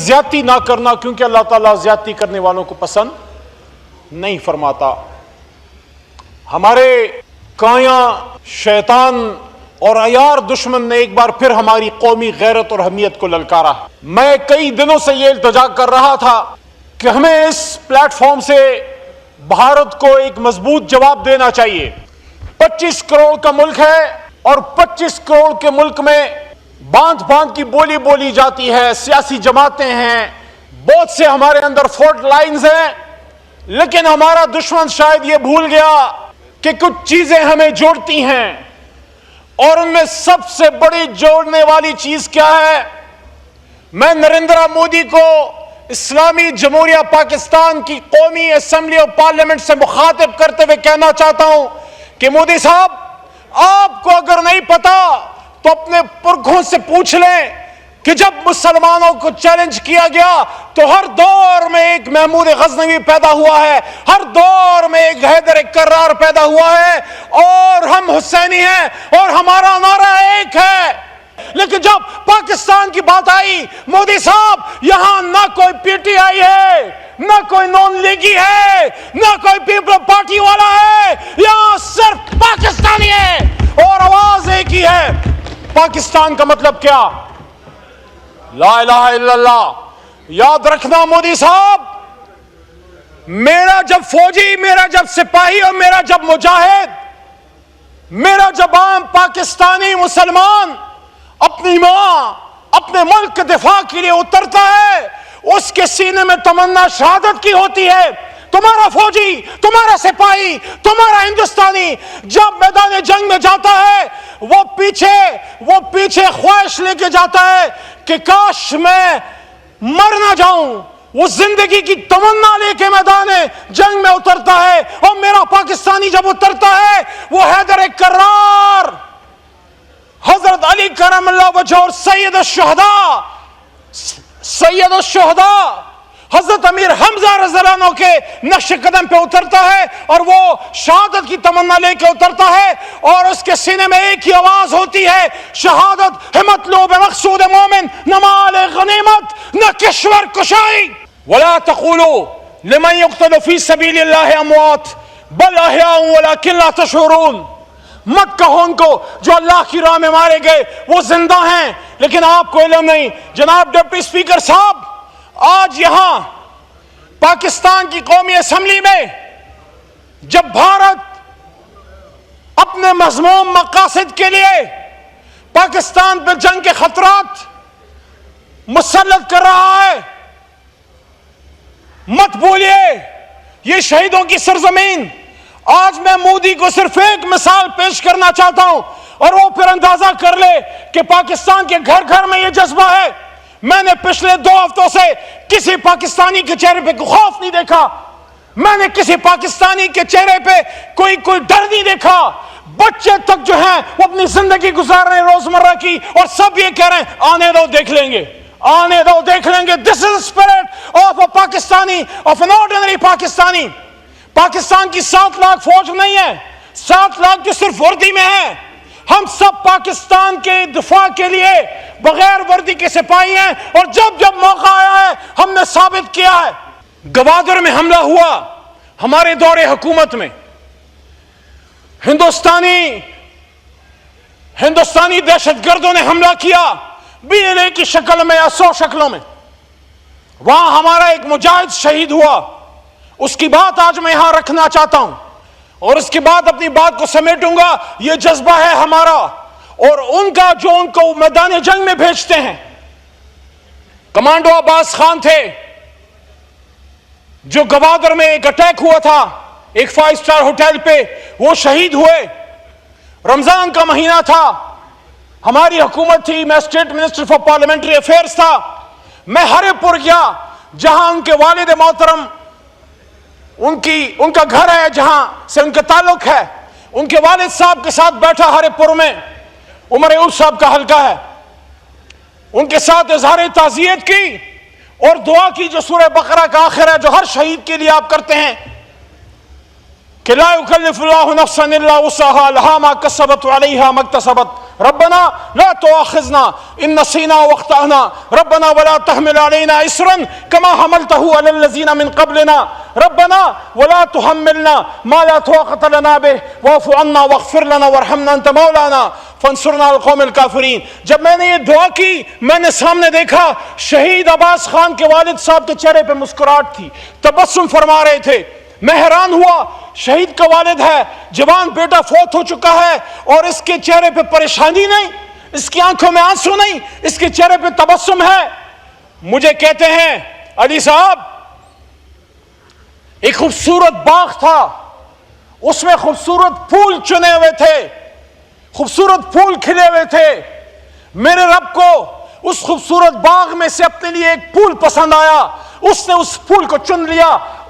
زیادتی نہ کرنا، کیونکہ اللہ تعالیٰ زیادتی کرنے والوں کو پسند نہیں فرماتا۔ ہمارے کائیں شیطان اور عیار دشمن نے ایک بار پھر ہماری قومی غیرت اور حمیت کو للکارا۔ میں کئی دنوں سے یہ التجا کر رہا تھا کہ ہمیں اس پلیٹ فارم سے بھارت کو ایک مضبوط جواب دینا چاہیے۔ 25 کروڑ کا ملک ہے اور 25 کروڑ کے ملک میں باندھ باندھ کی بولی بولی جاتی ہے، سیاسی جماعتیں ہیں، بہت سے ہمارے اندر فالٹ لائنز ہیں، لیکن ہمارا دشمن شاید یہ بھول گیا کہ کچھ چیزیں ہمیں جوڑتی ہیں، اور ان میں سب سے بڑی جوڑنے والی چیز کیا ہے؟ میں نریندر مودی کو اسلامی جمہوریہ پاکستان کی قومی اسمبلی اور پارلیمنٹ سے مخاطب کرتے ہوئے کہنا چاہتا ہوں کہ مودی صاحب، آپ کو اگر نہیں پتا تو اپنے پرکھوں سے پوچھ لیں کہ جب مسلمانوں کو چیلنج کیا گیا تو ہر دور میں ایک محمود غزنوی پیدا ہوا ہے، ہر دور میں ایک حیدر کرار پیدا ہوا ہے، اور ہم حسینی ہیں اور ہمارا نعرہ ایک ہے۔ لیکن جب پاکستان کی بات آئی مودی صاحب، یہاں نہ کوئی پی ٹی آئی ہے، نہ کوئی نون لیگی ہے، نہ کوئی پیپل پارٹی والا ہے، یہاں صرف پاکستانی ہے اور آواز ایک ہی ہے۔ پاکستان کا مطلب کیا؟ لا الہ الا اللہ۔ یاد رکھنا مودی صاحب، میرا جب فوجی، میرا جب سپاہی اور میرا جب مجاہد، میرا جب عام پاکستانی مسلمان اپنی ماں، اپنے ملک کے دفاع کے لیے اترتا ہے، اس کے سینے میں تمنا شہادت کی ہوتی ہے۔ تمہارا فوجی، تمہارا سپاہی، تمہارا ہندوستانی جب میدان جنگ میں جاتا ہے، وہ پیچھے خواہش لے کے جاتا ہے کہ کاش میں مر نہ جاؤں۔ وہ زندگی کی تمنا لے کے میدان جنگ میں اترتا ہے، اور میرا پاکستانی جب اترتا ہے وہ حیدر کرار، حضرت علی کرم اللہ وجہہ اور سید الشہداء حضرت امیر حمزہ رضی اللہ عنہ کے نقش قدم پہ اترتا ہے، اور وہ شہادت کی تمنا لے کے اترتا ہے، اور اس کے سینے میں ایک ہی آواز ہوتی ہے، شہادت ہمت لو بے مقصود مومن، نہ مال غنیمت نہ کشور کشائی۔ ولا تقولوا لمن يقتل في سبيل الله اموات بل احياء ولكن لا تشعرون۔ مت کہو ان کو جو اللہ کی راہ میں مارے گئے وہ زندہ ہیں لیکن آپ کو علم نہیں۔ جناب ڈپٹی اسپیکر صاحب، آج یہاں پاکستان کی قومی اسمبلی میں جب بھارت اپنے مذموم مقاصد کے لیے پاکستان پہ جنگ کے خطرات مسلط کر رہا ہے، مت بھولیے یہ شہیدوں کی سرزمین۔ آج میں مودی کو صرف ایک مثال پیش کرنا چاہتا ہوں، اور وہ پھر اندازہ کر لے کہ پاکستان کے گھر گھر میں یہ جذبہ ہے۔ میں نے پچھلے 2 ہفتوں سے کسی پاکستانی کے چہرے پہ کوئی خوف نہیں دیکھا، میں نے کسی پاکستانی کے چہرے پہ کوئی ڈر نہیں دیکھا۔ بچے تک جو ہیں وہ اپنی زندگی گزار رہے ہیں روزمرہ کی، اور سب یہ کہہ رہے ہیں آنے دو دیکھ لیں گے، آنے دو دیکھ لیں گے۔ This is spirit of a Pakistani, of an ordinary Pakistani. Pakistan کی 7 لاکھ فوج نہیں ہے، 7 لاکھ جو صرف وردی میں ہے۔ ہم سب پاکستان کے دفاع کے لیے بغیر وردی کے سپاہی ہیں، اور جب جب موقع آیا ہے ہم نے ثابت کیا ہے۔ گوادر میں حملہ ہوا ہمارے دور حکومت میں، ہندوستانی دہشت گردوں نے حملہ کیا BLA کی شکل میں یا 100 شکلوں میں۔ وہاں ہمارا ایک مجاہد شہید ہوا، اس کی بات آج میں یہاں رکھنا چاہتا ہوں، اور اس کے بعد اپنی بات کو سمیٹوں گا۔ یہ جذبہ ہے ہمارا اور ان کا جو ان کو میدان جنگ میں بھیجتے ہیں۔ کمانڈو عباس خان تھے جو گوادر میں ایک اٹیک ہوا تھا ایک 5 سٹار ہوٹل پہ، وہ شہید ہوئے۔ رمضان کا مہینہ تھا، ہماری حکومت تھی، میں state minister for parliamentary affairs تھا۔ میں ہرے پور گیا جہاں ان کے والد محترم، ان کا گھر ہے، جہاں سے ان کا تعلق ہے، ان کے والد صاحب کے ساتھ بیٹھا ہرے پور میں، عمر ایوب صاحب کا حلقہ ہے، ان کے ساتھ اظہار تعزیت کی اور دعا کی جو سورہ بقرہ کا آخر ہے، جو ہر شہید کے لیے آپ کرتے ہیں کہ لا یکلف اللہ نفسا الا وسعها لها ما کسبت وعلیہا ما اکتسبت ربنا لا تؤاخذنا ان نسينا واخطأنا ربنا ولا تحمل علينا إصرا كما حملته على الذين من قبلنا ربنا ولا تحملنا ما لا طاقة لنا به واعف عنا واغفر لنا وارحمنا انت مولانا فانصرنا على القوم الكافرين. جب میں نے یہ دعا کی میں نے سامنے دیکھا شہید عباس خان کے والد صاحب کے چہرے پہ مسکراہٹ تھی, تبسم فرما رہے تھے. میں حیران ہوا, شہید کا والد ہے, جوان بیٹا فوت ہو چکا ہے اور اس کے چہرے پہ پریشانی نہیں, اس کی آنکھوں میں آنسو نہیں, اس کے چہرے پہ تبسم ہے. مجھے کہتے ہیں علی صاحب ایک خوبصورت باغ تھا, اس میں خوبصورت پھول چنے ہوئے تھے, خوبصورت پھول کھلے ہوئے تھے. میرے رب کو اس خوبصورت باغ میں سے اپنے لیے ایک پھول پسند آیا, اس نے اس پھول کو چن لیا,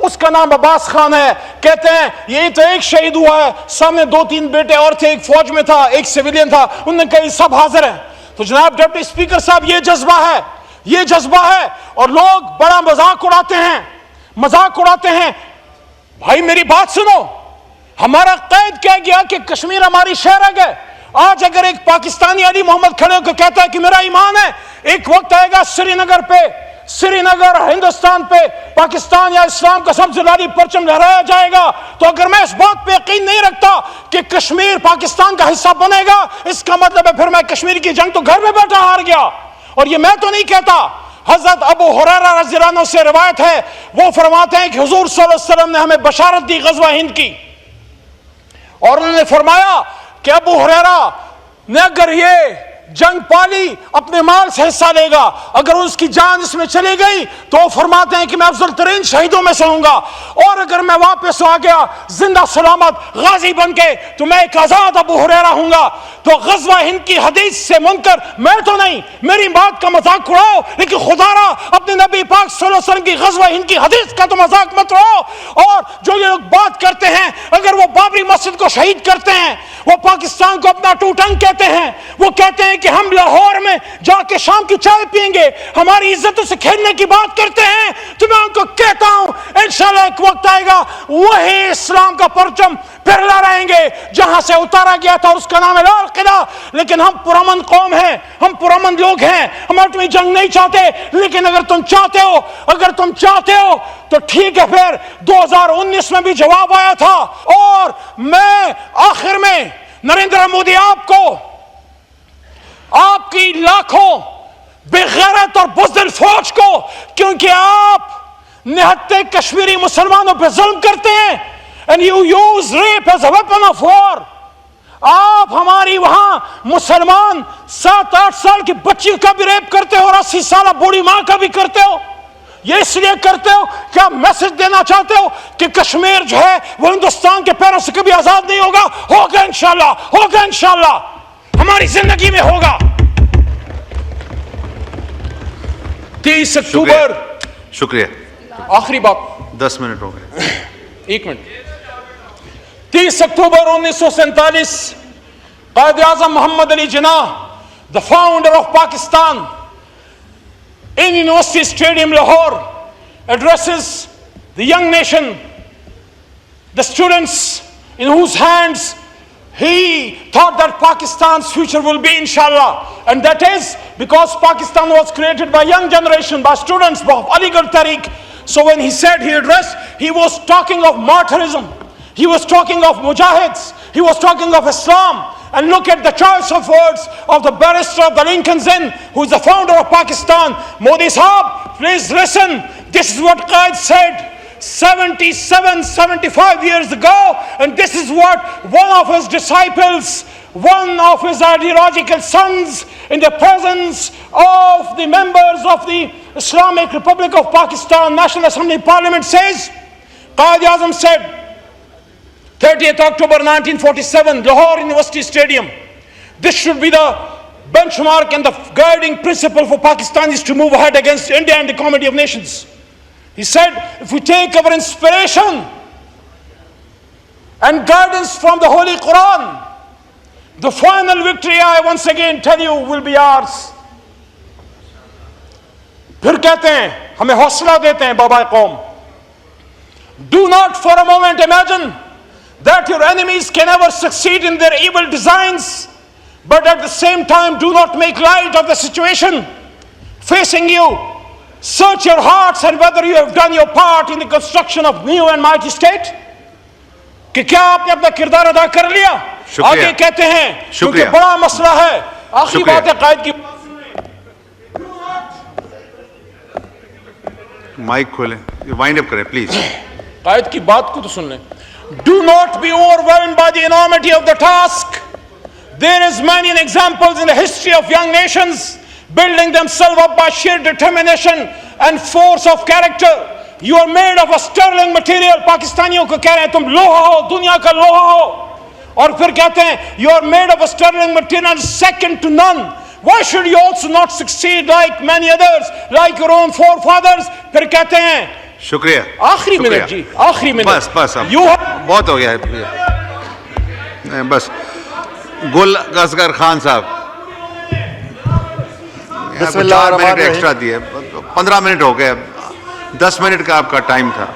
اس کا نام عباس خان ہے. کہتے ہیں یہی تو ایک شہید ہوا ہے, سامنے 2-3 بیٹے اور تھے, ایک فوج میں تھا ایک سویلین تھا, انہوں نے کہا یہ سب حاضر ہیں. تو جناب ڈپٹی اسپیکر صاحب یہ جذبہ ہے, یہ جذبہ ہے. اور لوگ بڑا مذاق اڑاتے ہیں, مذاق اڑاتے ہیں. بھائی میری بات سنو, ہمارا قید کیا گیا کہ کشمیر ہماری شہر ہے. آج اگر ایک پاکستانی علی محمد کھڑے ہو کے کہتا ہے کہ میرا ایمان ہے, ایک وقت آئے گا سری نگر پہ, سری نگر ہندوستان پہ پاکستان یا اسلام کا سبز لاری پرچم لہرایا جائے گا. تو اگر میں اس بات پہ یقین نہیں رکھتا کہ کشمیر پاکستان کا حصہ بنے گا, اس کا مطلب ہے پھر میں کشمیر کی جنگ تو گھر میں بیٹھا ہار گیا. اور یہ میں تو نہیں کہتا, حضرت ابو ہریرہ رضی اللہ عنہ سے روایت ہے, وہ فرماتے ہیں کہ حضور صلی اللہ علیہ وسلم نے ہمیں بشارت دی غزوہ ہند کی, اور انہوں نے فرمایا کہ ابو ہریرہ نے اگر یہ جنگ پالی اپنے مال سے حصہ لے گا, اگر اس کی جان اس میں چلی گئی تو وہ فرماتے ہیں کہ میں افضل ترین شہیدوں میں سے ہوں گا, اور اگر میں واپس آ گیا زندہ سلامت غازی بن کے تو میں ایک آزاد ابو ہریرہ ہوں گا. تو غزوہ ہند کی حدیث سے منکر میں تو نہیں, میری بات کا مذاق اڑاؤ, لیکن خدا را اپنے نبی پاک صلی اللہ علیہ وسلم کی غزوہ ہند کی حدیث کا تو مذاق مت اڑاؤ. اور جو یہ لوگ بات کرتے ہیں, اگر وہ بابری مسجد کو شہید کرتے ہیں, وہ پاکستان کو اپنا ٹوٹنگ کہتے ہیں, وہ کہتے ہیں کہ ہم لاہور میں جا کے شام کی چائے پئیں گے, ہماری عزتوں سے کھیلنے کی بات کرتے ہیں, تو میں ان کو کہتا ہوں انشاءاللہ ایک وقت آئے گا وہی اسلام کا پرچم پھر لا رہیں گے جہاں سے اتارا گیا تھا, اس کا نام ہے لال قلعہ. لیکن ہم پرامن قوم ہیں, ہم پرامن لوگ ہیں, ہم اٹمی جنگ نہیں چاہتے. لیکن اگر تم چاہتے ہو, اگر تم چاہتے ہو تو ٹھیک ہے, پھر 2019 میں بھی جواب آیا تھا. اور میں آخر میں نریندر مودی آپ کو, آپ کی لاکھوں بے غیرت اور بزدل فوج کو, کیونکہ آپ نہتے کشمیری مسلمانوں پہ ظلم کرتے ہیں, and you use rape as a weapon of war. آپ ہماری وہاں مسلمان 7-8 سال کی بچی کا بھی ریپ کرتے ہو اور 80 سالہ بوڑھی ماں کا بھی کرتے ہو. یہ اس لیے کرتے ہو کہ آپ میسج دینا چاہتے ہو کہ کشمیر جو ہے وہ ہندوستان کے پیروں سے کبھی آزاد نہیں ہوگا. ہوگا انشاءاللہ, ہوگا انشاءاللہ, ہماری زندگی میں ہوگا. 30 اکتوبر, شکریہ, آخری بات, 10 منٹ ہو گئے, 1 minute. 30 October 1947 Quaid Azam Muhammad Ali Jinnah, the founder of Pakistan, in University Stadium Lahore addresses the young nation, the students in whose hands he thought that Pakistan's future will be, inshallah. And that is because Pakistan was created by young generation, by students of Aligarh Tariq. So when he said he addressed, he was talking of martyrism, he was talking of mujahids, he was talking of Islam. And look at the choice of words of the barrister of the Lincoln's Inn, who is the founder of Pakistan. Modi Sahab, please listen. This is what Qaid said 75 years ago. And this is what one of his disciples, one of his ideological sons, in the presence of the members of the Islamic Republic of Pakistan National Assembly Parliament says. Qaid-e-Azam said, 30th October 1947, Lahore University Stadium. This should be the benchmark and the guiding principle for Pakistanis to move ahead against India and the Comity of Nations. He said, if we take our inspiration and guidance from the Holy Quran, the final victory, I once again tell you, will be ours. پھر کہتے ہیں, ہمیں حوصلہ دیتے ہیں بابا قوم. Do not for a moment imagine that your enemies can ever succeed in their evil designs. but at the same time do not make light of the situation facing you. Search your hearts and whether you have done your part in the construction of new and mighty state. کہ کیا آپ نے اپنا کردار ادا کر لیا؟ آگے کہتے ہیں کیونکہ بڑا مسئلہ ہے. آخری بات ہے قائد کی مائک کھولیں, وائنڈ اپ کریں پلیز. قائد کی بات کو تو سن لیں. Do not be overwhelmed by the enormity of the task. There is many examples in the history of young nations building themselves up by sheer determination and force of character. You are made of a sterling material. پاکستانیوں کو کہہ رہے ہیں تم لوہا ہو, دنیا کا لوہا ہو. اور پھر کہتے ہیں you are made of a sterling material second to none. Why should you also not succeed like many others, like your own forefathers? پھر کہتے ہیں شکریہ. آخری منٹ جی, آخری منٹ. بس بہت ہو گیا ہے. بس گل اصغر خان صاحب 4 منٹ ایکسٹرا دیے, 15 منٹ ہو گئے, 10 منٹ کا آپ کا ٹائم تھا.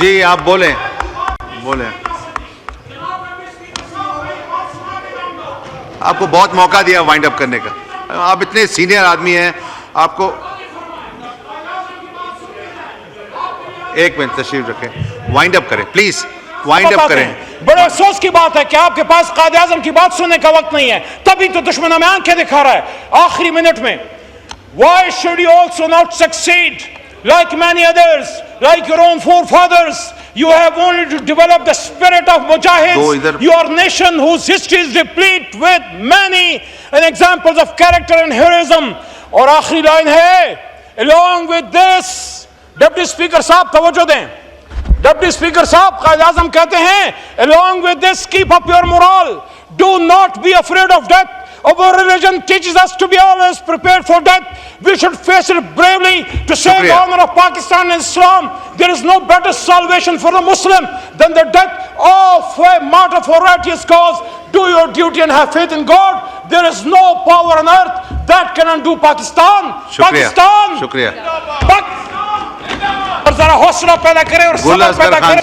جی آپ بولیں. آپ کو بہت موقع دیا وائنڈ اپ کرنے کا. آپ اتنے سینئر آدمی ہیں, آپ کو ایک منٹ تشریف رکھیں, وائنڈ اپ کریں پلیز, وائنڈ اپ کریں. بڑے افسوس کی بات ہے کہ آپ کے پاس قائد اعظم کی بات سننے کا وقت نہیں ہے, تبھی تو دشمن ہمیں آنکھیں دکھا رہا ہے. آخری منٹ میں why should you also not succeed like many others, like your own forefathers? You have only to develop the spirit of mujahids, your nation whose history is replete with many examples of character and heroism. اور آخری line ہے, along with this, deputy speaker صاحب توجہ دیں, deputy speaker صاحب قائد اعظم کہتے ہیں along with this keep up your morale, do not be afraid of death. Our religion teaches us to be always prepared for death. We should face it bravely to save the honor of Pakistan and Islam. There is no better salvation for the Muslim than the death of a martyr for righteous cause. Do your duty and have faith in God. There is no power on earth that can undo Pakistan. شکریہ. اور ذرا حوصلہ پیدا کریں اور صبر پیدا کریں.